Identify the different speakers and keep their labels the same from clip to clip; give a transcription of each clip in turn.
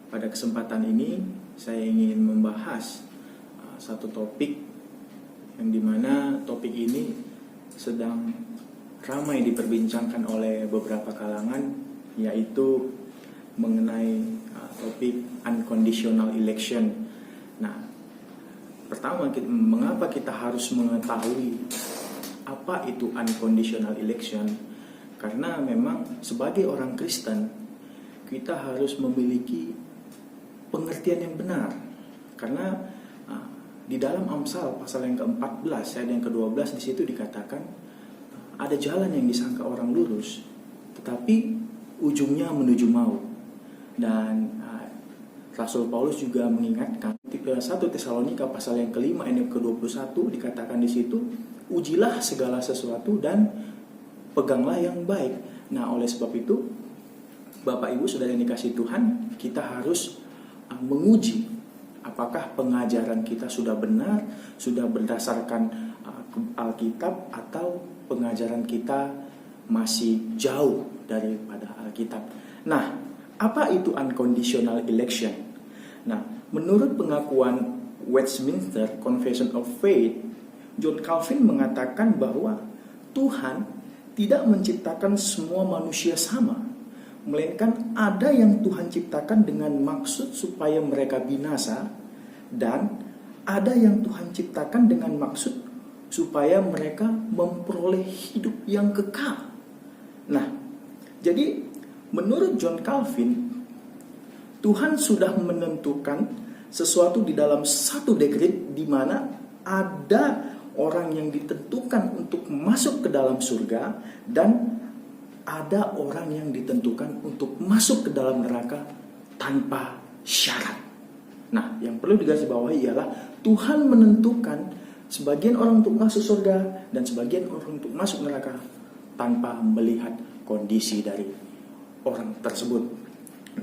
Speaker 1: Pada kesempatan ini saya ingin membahas satu topik yang dimana topik ini sedang ramai diperbincangkan oleh beberapa kalangan, yaitu mengenai topik unconditional election. Nah, pertama, mengapa kita harus mengetahui apa itu unconditional election? Karena memang sebagai orang Kristen kita harus memiliki pengertian yang benar. Karena di dalam Amsal pasal yang ke-14 ayat yang ke-12 di situ dikatakan ada jalan yang disangka orang lurus, tetapi ujungnya menuju maut. Dan Rasul Paulus juga mengingatkan 1 Tesalonika pasal yang ke-5 ayat yang ke-21 dikatakan di situ, ujilah segala sesuatu dan peganglah yang baik. Nah, oleh sebab itu Bapak Ibu Saudara yang dikasihi Tuhan, kita harus menguji apakah pengajaran kita sudah benar, sudah berdasarkan Alkitab, atau pengajaran kita masih jauh daripada Alkitab. Nah, apa itu unconditional election? Nah, menurut pengakuan Westminster Confession of Faith, John Calvin mengatakan bahwa Tuhan tidak menciptakan semua manusia sama, melainkan ada yang Tuhan ciptakan dengan maksud supaya mereka binasa, dan ada yang Tuhan ciptakan dengan maksud supaya mereka memperoleh hidup yang kekal. Nah, jadi menurut John Calvin, Tuhan sudah menentukan sesuatu di dalam satu dekret di mana ada orang yang ditentukan untuk masuk ke dalam surga dan ada orang yang ditentukan untuk masuk ke dalam neraka tanpa syarat. Nah, yang perlu digarisbawahi ialah Tuhan menentukan sebagian orang untuk masuk surga dan sebagian orang untuk masuk neraka tanpa melihat kondisi dari orang tersebut.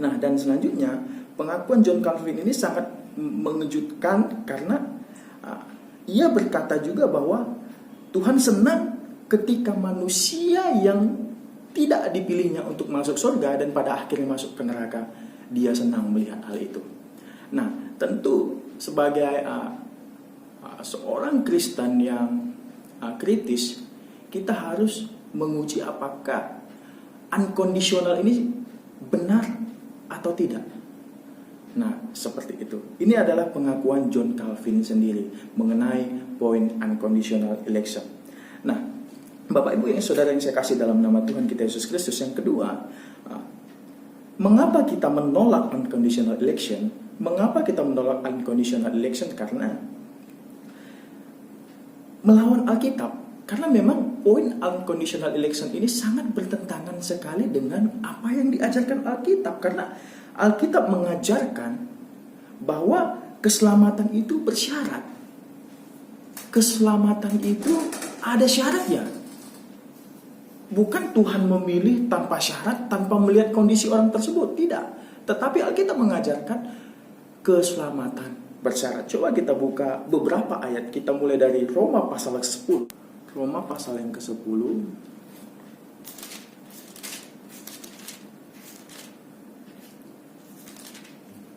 Speaker 1: Nah, dan selanjutnya pengakuan John Calvin ini sangat mengejutkan karena ia berkata juga bahwa Tuhan senang ketika manusia yang tidak dipilihnya untuk masuk surga dan pada akhirnya masuk ke neraka, dia senang melihat hal itu. Nah, tentu sebagai seorang Kristen yang kritis, kita harus menguji apakah unconditional ini benar atau tidak. Nah, seperti itu. Ini adalah pengakuan John Calvin sendiri mengenai poin unconditional election. Nah, Bapak Ibu yang saudara yang saya kasih dalam nama Tuhan kita Yesus Kristus, yang kedua, mengapa kita menolak unconditional election? Mengapa kita menolak unconditional election? Karena melawan Alkitab. Karena memang poin unconditional election ini sangat bertentangan sekali dengan apa yang diajarkan Alkitab. Karena Alkitab mengajarkan bahwa keselamatan itu bersyarat. Keselamatan itu ada syaratnya. Bukan Tuhan memilih tanpa syarat, tanpa melihat kondisi orang tersebut. Tidak. Tetapi Alkitab mengajarkan keselamatan bersyarat. Coba kita buka beberapa ayat. Kita mulai dari Roma pasal ke-10. Roma pasal yang ke-10.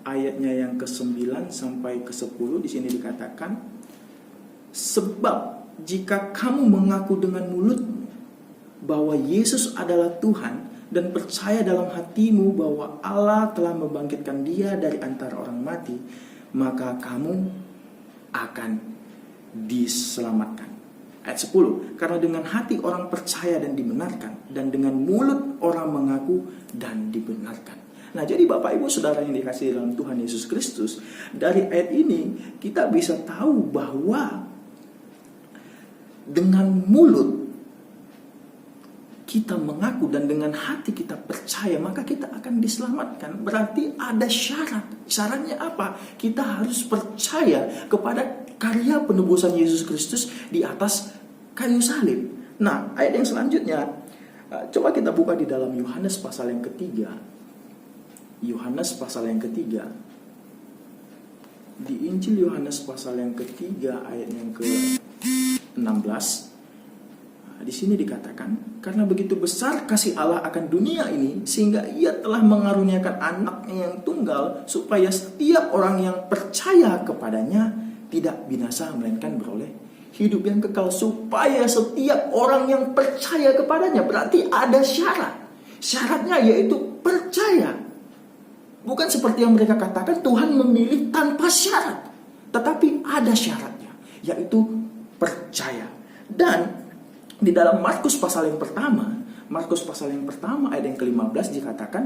Speaker 1: Ayatnya yang ke-9 sampai ke-10 di sini dikatakan, sebab jika kamu mengaku dengan mulutmu bahwa Yesus adalah Tuhan dan percaya dalam hatimu bahwa Allah telah membangkitkan Dia dari antara orang mati, maka kamu akan diselamatkan. Ayat 10, karena dengan hati orang percaya dan dibenarkan, dan dengan mulut orang mengaku dan dibenarkan. Nah, jadi Bapak Ibu Saudara yang dikasihi dalam Tuhan Yesus Kristus, dari ayat ini kita bisa tahu bahwa dengan mulut kita mengaku dan dengan hati kita percaya, maka kita akan diselamatkan. Berarti ada syarat. Syaratnya apa? Kita harus percaya kepada karya penebusan Yesus Kristus di atas kayu salib. Nah, ayat yang selanjutnya, coba kita buka di dalam Yohanes pasal yang ketiga. Yohanes pasal yang ketiga. Di Injil Yohanes pasal yang ketiga ayat yang ke-16. di sini dikatakan, karena begitu besar kasih Allah akan dunia ini, sehingga ia telah mengaruniakan anaknya yang tunggal, supaya setiap orang yang percaya kepadanya tidak binasa, melainkan beroleh hidup yang kekal. Supaya setiap orang yang percaya kepadanya, berarti ada syarat. Syaratnya yaitu percaya. Bukan seperti yang mereka katakan, Tuhan memilih tanpa syarat. Tetapi ada syaratnya, yaitu percaya. Dan di dalam Markus pasal yang pertama ayat yang ke-15 dikatakan,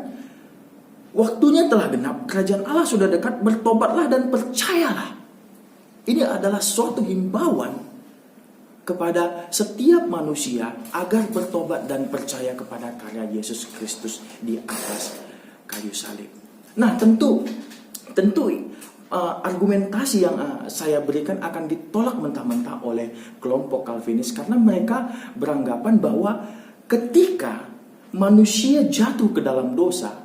Speaker 1: waktunya telah genap, kerajaan Allah sudah dekat, bertobatlah dan percayalah. Ini adalah suatu himbauan kepada setiap manusia agar bertobat dan percaya kepada karya Yesus Kristus di atas kayu salib. Nah, tentu argumentasi yang saya berikan akan ditolak mentah-mentah oleh kelompok Calvinis, karena mereka beranggapan bahwa ketika manusia jatuh ke dalam dosa,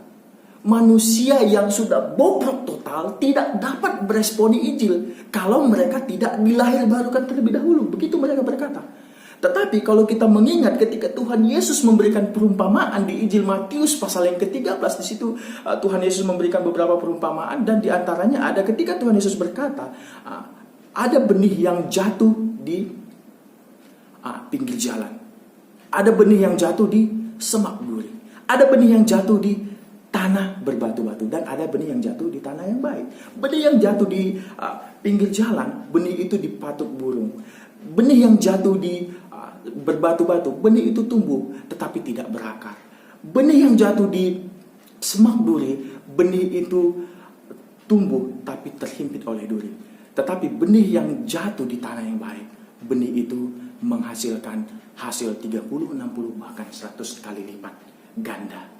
Speaker 1: manusia yang sudah bobrok total tidak dapat meresponi Injil kalau mereka tidak dilahirbarukan terlebih dahulu. Begitu mereka berkata. Tetapi kalau kita mengingat ketika Tuhan Yesus memberikan perumpamaan di Injil Matius pasal yang ke-13, di situ Tuhan Yesus memberikan beberapa perumpamaan, dan di antaranya ada ketika Tuhan Yesus berkata, ada benih yang jatuh di pinggir jalan. Ada benih yang jatuh di semak duri. Ada benih yang jatuh di tanah berbatu-batu, dan ada benih yang jatuh di tanah yang baik. Benih yang jatuh di pinggir jalan, benih itu dipatuk burung. Benih yang jatuh di berbatu-batu, benih itu tumbuh tetapi tidak berakar. Benih yang jatuh di semak duri, benih itu tumbuh tapi terhimpit oleh duri. Tetapi benih yang jatuh di tanah yang baik, benih itu menghasilkan hasil 30, 60, bahkan 100 kali lipat ganda.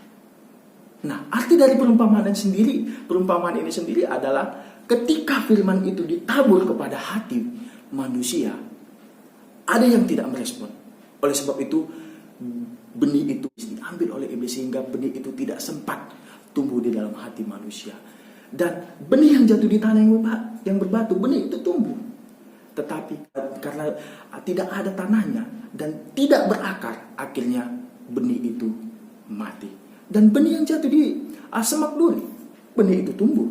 Speaker 1: Nah, arti dari perumpamaan ini sendiri adalah ketika firman itu ditabur kepada hati manusia, ada yang tidak merespon. Oleh sebab itu, benih itu diambil oleh iblis sehingga benih itu tidak sempat tumbuh di dalam hati manusia. Dan benih yang jatuh di tanah yang berbatu, benih itu tumbuh. Tetapi karena tidak ada tanahnya dan tidak berakar, akhirnya benih itu mati. Dan benih yang jatuh di semak duri, benih itu tumbuh.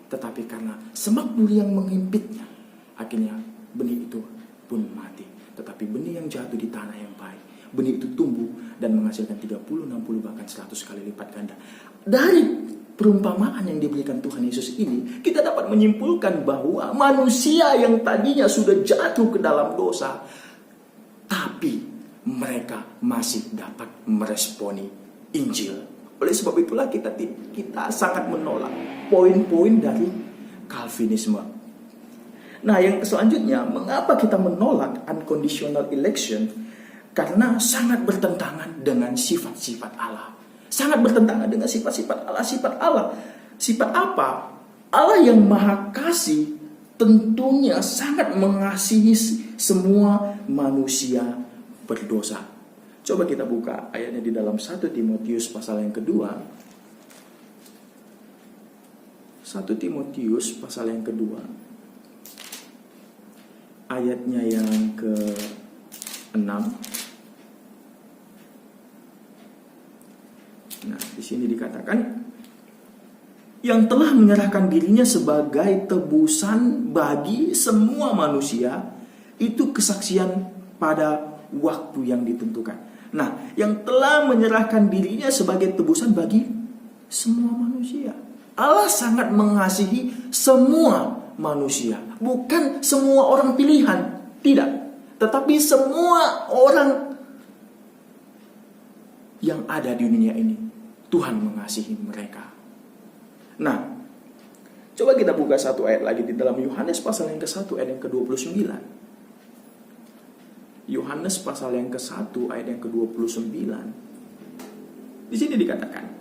Speaker 1: Tetapi karena semak duri yang menghimpitnya, akhirnya benih itu pun mati. Tetapi benih yang jatuh di tanah yang baik, benih itu tumbuh dan menghasilkan 30, 60, bahkan 100 kali lipat ganda. Dari perumpamaan yang diberikan Tuhan Yesus ini, kita dapat menyimpulkan bahwa manusia yang tadinya sudah jatuh ke dalam dosa, tapi mereka masih dapat meresponi Injil. Oleh sebab itulah kita sangat menolak poin-poin dari Calvinisme. Nah, yang selanjutnya, mengapa kita menolak unconditional election? Karena sangat bertentangan dengan sifat-sifat Allah. Sangat bertentangan dengan sifat-sifat Allah. Sifat Allah, sifat apa? Allah yang Maha Kasih tentunya sangat mengasihi semua manusia berdosa. Coba kita buka ayatnya di dalam 1 Timotius pasal yang kedua. 1 Timotius pasal yang kedua, ayatnya yang ke-6. Nah, di sini dikatakan, yang telah menyerahkan dirinya sebagai tebusan bagi semua manusia, itu kesaksian pada waktu yang ditentukan. Nah, yang telah menyerahkan dirinya sebagai tebusan bagi semua manusia. Allah sangat mengasihi semua manusia, bukan semua orang pilihan, tidak, tetapi semua orang yang ada di dunia ini, Tuhan mengasihi mereka. Nah, coba kita buka satu ayat lagi di dalam Yohanes pasal yang ke-1 ayat yang ke-29. Yohanes pasal yang ke-1 ayat yang ke-29. Di sini dikatakan,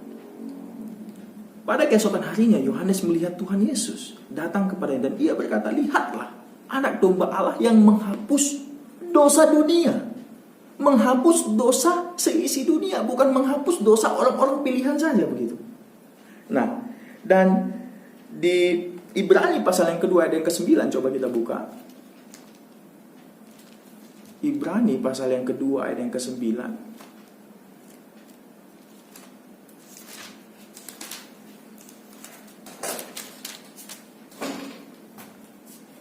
Speaker 1: pada keesokan harinya Yohanes melihat Tuhan Yesus datang kepadanya, dan ia berkata, lihatlah anak domba Allah yang menghapus dosa dunia. Menghapus dosa seisi dunia, bukan menghapus dosa orang-orang pilihan saja, begitu. Nah, dan di Ibrani pasal yang kedua ayat yang ke-9, coba kita buka. Ibrani pasal yang kedua ayat yang ke-9.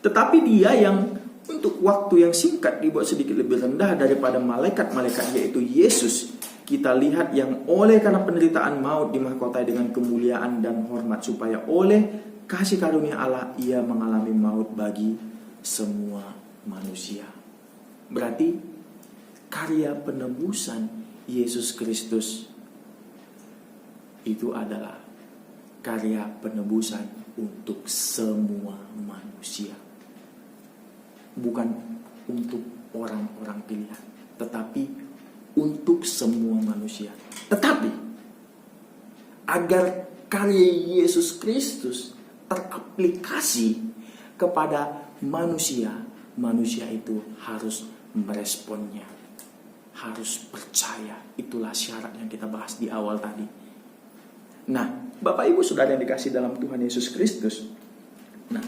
Speaker 1: Tetapi dia yang untuk waktu yang singkat dibuat sedikit lebih rendah daripada malaikat-malaikat, yaitu Yesus, kita lihat yang oleh karena penderitaan maut dimahkotai dengan kemuliaan dan hormat, supaya oleh kasih karunia Allah ia mengalami maut bagi semua manusia. Berarti karya penebusan Yesus Kristus itu adalah karya penebusan untuk semua manusia. Bukan untuk orang-orang pilihan, tetapi untuk semua manusia. Tetapi agar karya Yesus Kristus teraplikasi kepada manusia, manusia itu harus meresponnya, harus percaya. Itulah syarat yang kita bahas di awal tadi. Nah, Bapak Ibu Saudara yang dikasih dalam Tuhan Yesus Kristus, nah,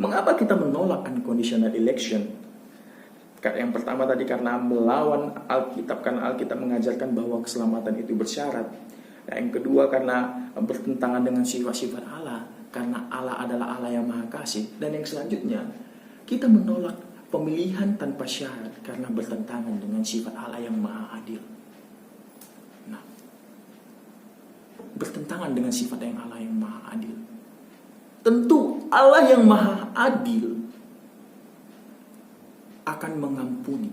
Speaker 1: mengapa kita menolak unconditional election? Yang pertama tadi karena melawan Alkitab, karena Alkitab mengajarkan bahwa keselamatan itu bersyarat. Yang kedua karena bertentangan dengan sifat-sifat Allah, karena Allah adalah Allah yang Maha Kasih. Dan yang selanjutnya, kita menolak pemilihan tanpa syarat karena bertentangan dengan sifat Allah yang Maha Adil. Nah, bertentangan dengan sifat yang Allah yang Maha Adil. Tentu Allah yang Maha Adil akan mengampuni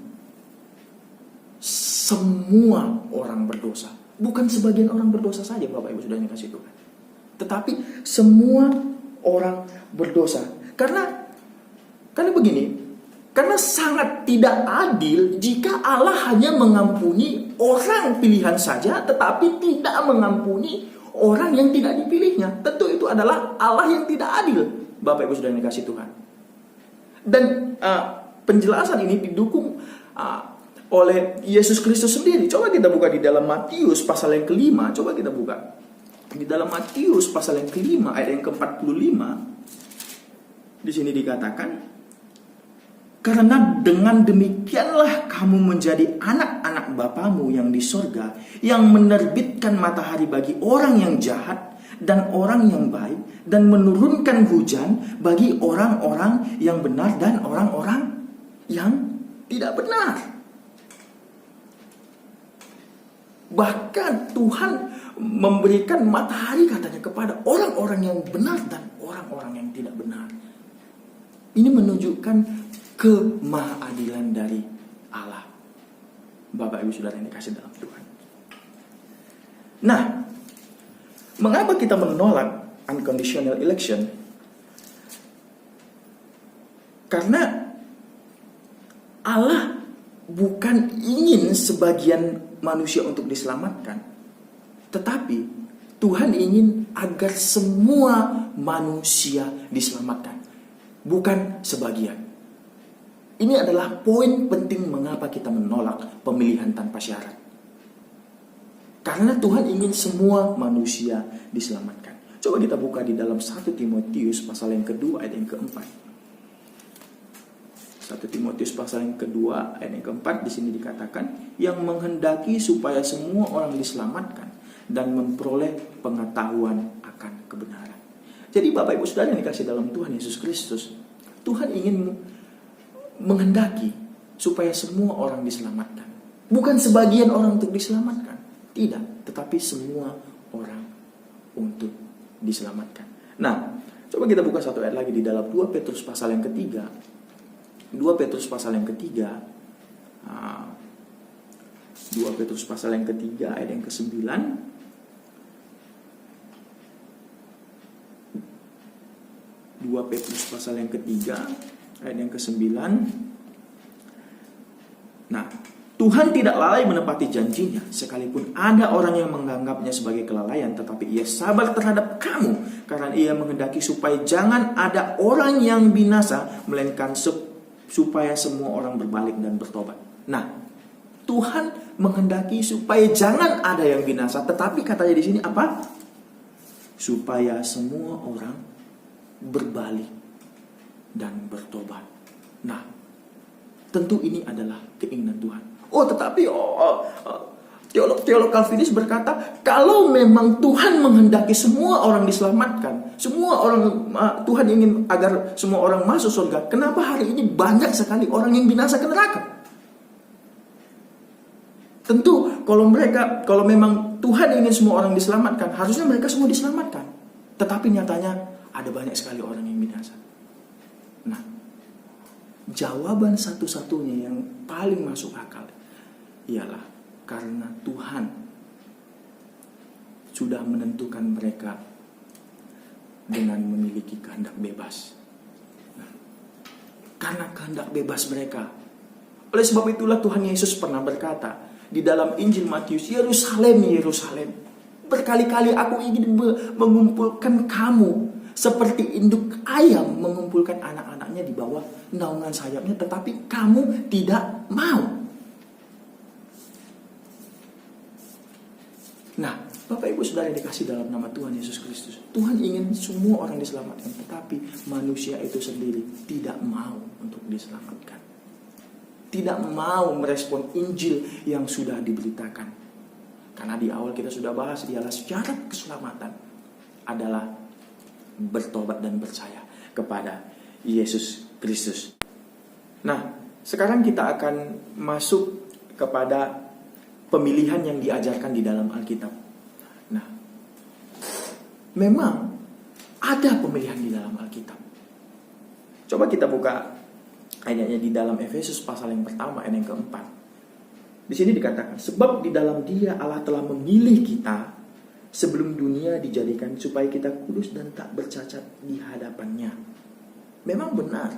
Speaker 1: semua orang berdosa. Bukan sebagian orang berdosa saja, Bapak Ibu sudah dikasih Tuhan, tetapi semua orang berdosa. Karena begini, karena sangat tidak adil jika Allah hanya mengampuni orang pilihan saja, tetapi tidak mengampuni orang yang tidak dipilihnya. Tentu itu adalah Allah yang tidak adil, Bapak Ibu sudah dikasih Tuhan. Dan penjelasan ini didukung oleh Yesus Kristus sendiri. Coba kita buka di dalam Matius pasal yang ke-5. Coba kita buka di dalam Matius pasal yang ke-5 ayat yang ke-45. Di sini dikatakan, karena dengan demikianlah kamu menjadi anak-anak Bapamu yang di sorga, yang menerbitkan matahari bagi orang yang jahat dan orang yang baik, dan menurunkan hujan bagi orang-orang yang benar dan orang-orang yang tidak benar. Bahkan Tuhan memberikan matahari katanya kepada orang-orang yang benar dan orang-orang yang tidak benar. Ini menunjukkan kemahadilan dari Allah. Bapak Ibu Saudara yang dikasih dalam Tuhan. Nah, mengapa kita menolak unconditional election? Karena Allah bukan ingin sebagian manusia untuk diselamatkan, tetapi Tuhan ingin agar semua manusia diselamatkan, bukan sebagian. Ini adalah poin penting mengapa kita menolak pemilihan tanpa syarat. Karena Tuhan ingin semua manusia diselamatkan. Coba kita buka di dalam 1 Timotius pasal yang kedua ayat yang keempat. 1 Timotius pasal yang kedua ayat yang keempat, di sini dikatakan, yang menghendaki supaya semua orang diselamatkan dan memperoleh pengetahuan akan kebenaran. Jadi Bapak Ibu Saudara yang dikasih dalam Tuhan Yesus Kristus, Tuhan ingin menghendaki supaya semua orang diselamatkan. Bukan sebagian orang untuk diselamatkan, tidak, tetapi semua orang untuk diselamatkan. Nah, coba kita buka satu ayat lagi di dalam 2 Petrus pasal yang ketiga. 2 Petrus pasal yang ketiga, 2 Petrus pasal yang ketiga ayat yang ke-9. 2 Petrus pasal yang ketiga ayat yang ke-9. Nah, Tuhan tidak lalai menepati janjinya, sekalipun ada orang yang menganggapnya sebagai kelalaian, tetapi ia sabar terhadap kamu, karena ia menghendaki supaya jangan ada orang yang binasa, melainkan supaya semua orang berbalik dan bertobat. Nah, Tuhan menghendaki supaya jangan ada yang binasa, tetapi katanya di sini apa? Supaya semua orang berbalik dan bertobat. Nah, Tentu ini adalah keinginan Tuhan. Tetapi teolog Calvinis berkata, kalau memang Tuhan menghendaki semua orang diselamatkan, Tuhan ingin agar semua orang masuk surga, kenapa hari ini banyak sekali orang yang binasa ke neraka? Tentu kalau memang Tuhan ingin semua orang diselamatkan, harusnya mereka semua diselamatkan. Tetapi nyatanya ada banyak sekali orang yang binasa. Nah, jawaban satu-satunya yang paling masuk akal ialah karena Tuhan sudah menentukan mereka dengan memiliki kehendak bebas. Nah, karena kehendak bebas mereka. Oleh sebab itulah Tuhan Yesus pernah berkata di dalam Injil Matius, Yerusalem, Yerusalem, berkali-kali aku ingin mengumpulkan kamu seperti induk ayam mengumpulkan anak-anaknya di bawah naungan sayapnya, tetapi kamu tidak mau. Nah, Bapak Ibu Saudara yang dikasih dalam nama Tuhan Yesus Kristus, Tuhan ingin semua orang diselamatkan, tetapi manusia itu sendiri tidak mau untuk diselamatkan. Tidak mau merespon Injil yang sudah diberitakan. Karena di awal kita sudah bahas, ialah syarat keselamatan adalah bertobat dan percaya kepada Yesus Kristus. Nah, sekarang kita akan masuk kepada pemilihan yang diajarkan di dalam Alkitab. Nah, memang ada pemilihan di dalam Alkitab. Coba kita buka ayatnya di dalam Efesus pasal yang pertama ayat yang keempat. Di sini dikatakan, sebab di dalam Dia Allah telah memilih kita sebelum dunia dijadikan supaya kita kudus dan tak bercacat di hadapannya. Memang benar,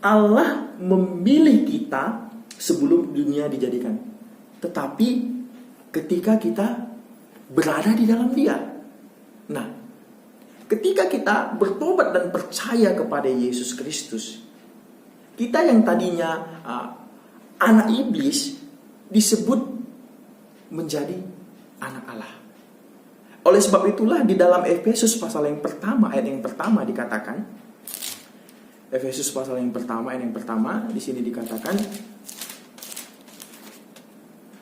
Speaker 1: Allah memilih kita sebelum dunia dijadikan. Tetapi ketika kita berada di dalam Dia. Nah, ketika kita bertobat dan percaya kepada Yesus Kristus, kita yang tadinya anak iblis disebut menjadi anak Allah. Oleh sebab itulah di dalam Efesus pasal yang pertama ayat yang pertama dikatakan, Efesus pasal yang pertama ayat yang pertama di sini dikatakan,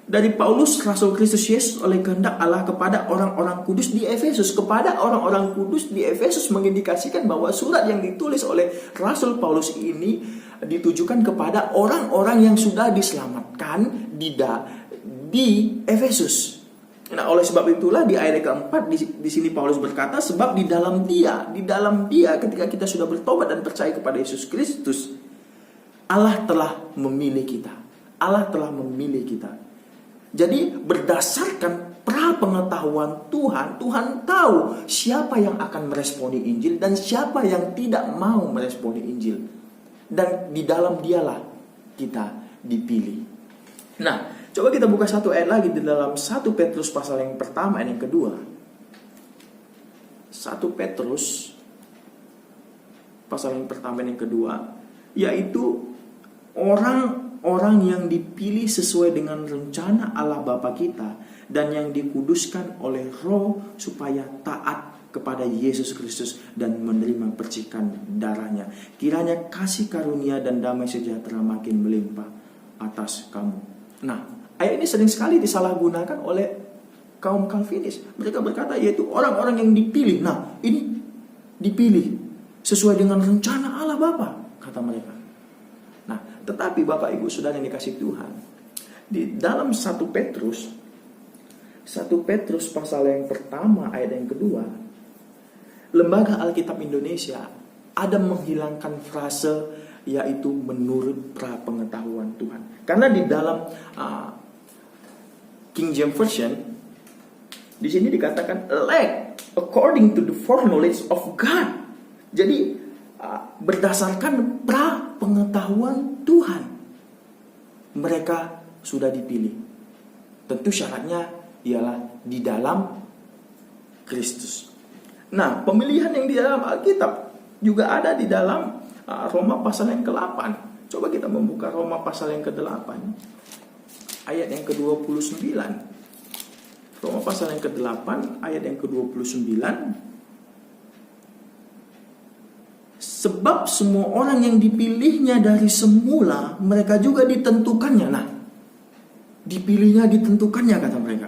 Speaker 1: dari Paulus Rasul Kristus Yesus oleh kehendak Allah kepada orang-orang kudus di Efesus. Kepada orang-orang kudus di Efesus mengindikasikan bahwa surat yang ditulis oleh Rasul Paulus ini ditujukan kepada orang-orang yang sudah diselamatkan di Efesus. Nah, oleh sebab itulah di ayat keempat di sini Paulus berkata, sebab di dalam dia ketika kita sudah bertobat dan percaya kepada Yesus Kristus, Allah telah memilih kita. Allah telah memilih kita. Jadi berdasarkan pra-pengetahuan Tuhan, Tuhan tahu siapa yang akan meresponi Injil dan siapa yang tidak mau meresponi Injil. Dan di dalam Dialah kita dipilih. Nah, coba kita buka satu ayat lagi di dalam 1 Petrus pasal yang pertama ayat yang kedua. 1 Petrus pasal yang pertama dan yang kedua, yaitu orang yang dipilih sesuai dengan rencana Allah Bapa kita dan yang dikuduskan oleh Roh supaya taat kepada Yesus Kristus dan menerima percikan darahnya. Kiranya kasih karunia dan damai sejahtera makin melimpah atas kamu. Nah, ayat ini sering sekali disalahgunakan oleh kaum Calvinis. Mereka berkata yaitu orang-orang yang dipilih. Nah, ini dipilih sesuai dengan rencana Allah Bapa, kata mereka. Nah, tetapi Bapak Ibu Saudara yang dikasih Tuhan, di dalam 1 Petrus pasal yang pertama ayat yang kedua, Lembaga Alkitab Indonesia ada menghilangkan frase yaitu menurut pra-pengetahuan Tuhan. Karena di dalam King James Version di sini dikatakan elect according to the foreknowledge of God. Jadi berdasarkan pra-pengetahuan Tuhan mereka sudah dipilih. Tentu syaratnya ialah di dalam Kristus. Nah, pemilihan yang di dalam Alkitab juga ada di dalam Roma pasal yang ke-8. Coba kita membuka Roma pasal yang ke-8 ayat yang ke-29. Roma pasal yang ke-8 ayat yang ke-29. Sebab semua orang yang dipilihnya dari semula, mereka juga ditentukannya. Nah, dipilihnya ditentukannya kata mereka.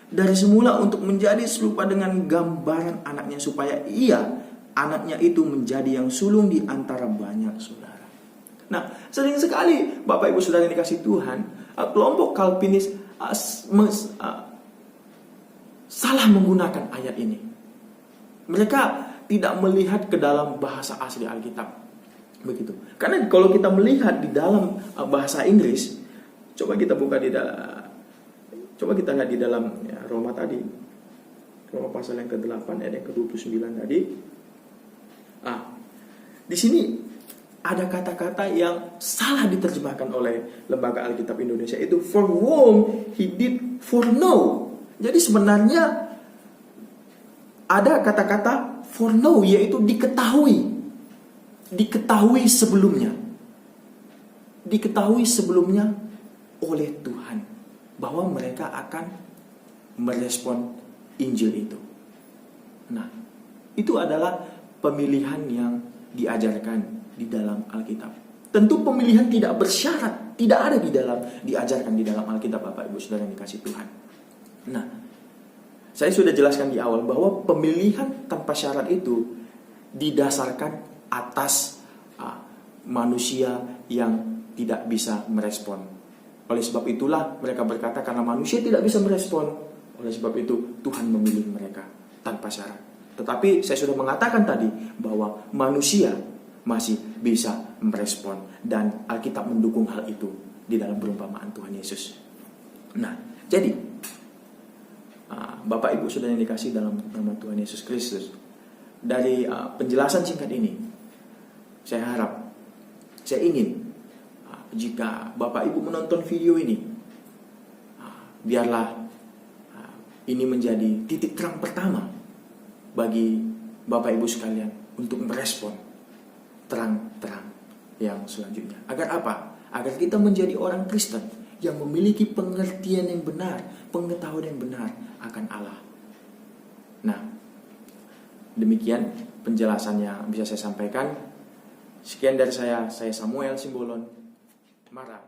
Speaker 1: Dari semula untuk menjadi serupa dengan gambaran anaknya, supaya anaknya itu menjadi yang sulung di antara banyak saudara. Nah, sering sekali Bapak Ibu Saudara yang dikasih Tuhan, kelompok Calvinis salah menggunakan ayat ini. Mereka tidak melihat ke dalam bahasa asli Alkitab. Begitu. Karena kalau kita melihat di dalam bahasa Inggris, coba kita lihat di dalam Roma tadi. Roma pasal yang ke-8 ayat yang ke-29 tadi. Di sini ada kata-kata yang salah diterjemahkan oleh Lembaga Alkitab Indonesia, itu for whom he did foreknow. Jadi sebenarnya ada kata-kata foreknow, yaitu diketahui. Diketahui sebelumnya. Diketahui sebelumnya oleh Tuhan bahwa mereka akan merespon Injil itu. Nah, itu adalah pemilihan yang diajarkan di dalam Alkitab. Tentu pemilihan tidak bersyarat, tidak ada diajarkan di dalam Alkitab, Bapak Ibu Saudara yang dikasih Tuhan. Nah, saya sudah jelaskan di awal bahwa pemilihan tanpa syarat itu didasarkan atas manusia yang tidak bisa merespon. Oleh sebab itulah mereka berkata, karena manusia tidak bisa merespon, oleh sebab itu Tuhan memilih mereka tanpa syarat. Tetapi saya sudah mengatakan tadi bahwa manusia masih bisa merespon, dan Alkitab mendukung hal itu di dalam perumpamaan Tuhan Yesus. Nah, jadi Bapak Ibu Saudara yang dikasih dalam nama Tuhan Yesus Kristus, dari penjelasan singkat ini, saya ingin jika Bapak Ibu menonton video ini, biarlah ini menjadi titik terang pertama bagi Bapak Ibu sekalian untuk merespon terang-terang yang selanjutnya. Agar apa? Agar kita menjadi orang Kristen yang memiliki pengertian yang benar, pengetahuan yang benar akan Allah. Nah, demikian penjelasan yang bisa saya sampaikan. Sekian dari saya Samuel Simbolon. Mara.